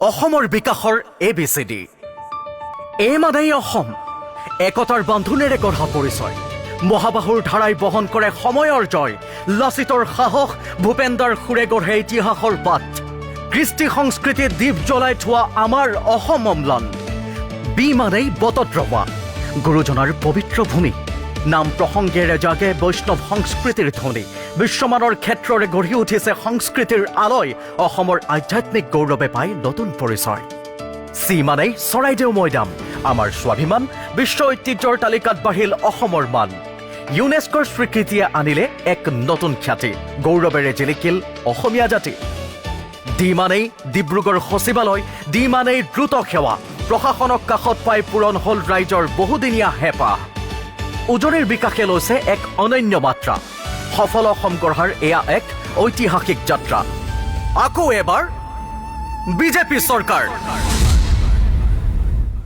অসমৰ বিকাশৰ ABCD এই মানেই অসম একতাৰ বান্ধোনেৰে গঢ়া পৰিচয় মহাবাহুৰ ধাৰাই বহন কৰে সময়ৰ জয় লাচিতৰ সাহস ভূপেন্দ্ৰৰ সুৰে গঢ়ে ইতিহাসৰ পাত কৃষ্টি সংস্কৃতি দ্বীপ জ্বলাই থোৱা আমাৰ অসম অম্লান বি মানেই বতত ৰৱা গুৰুজনাৰ পবিত্ৰ ভূমি নাম প্ৰসংগেৰে জাগে বৈষ্ণৱ সংস্কৃতিৰ ধ্বনি বিশ্বমানৰ ক্ষেত্ৰৰে গঢ়ি উঠিছে সংস্কৃতিৰ আলয় অসমৰ আধ্যাত্মিক গৌৰৱে পায় নতুন পৰিচয় চি মানেই চৰাইদেউ মৈদাম আমাৰ স্বাভিমান বিশ্ব ঐতিহ্যৰ তালিকাত বাঢ়িল অসমৰ মান ইউনেস্কোৰ স্বীকৃতিয়ে আনিলে এক নতুন খ্যাতি গৌৰৱেৰে জিলিকিল অসমীয়া জাতি ডি মানেই ডিব্ৰুগড় সচিবালয় ডি মানেই দ্ৰুত সেৱা প্ৰশাসনক কাষত পাই পূৰণ হ'ল ৰাইজৰ বহুদিনীয়া হেঁপাহ উজনিৰ বিকাশে লৈছে এক অনন্য মাত্ৰা সফল অসম গঢ়াৰ এয়া এক ঐতিহাসিক যাত্ৰা আকৌ এবাৰ বিজেপি চৰকাৰ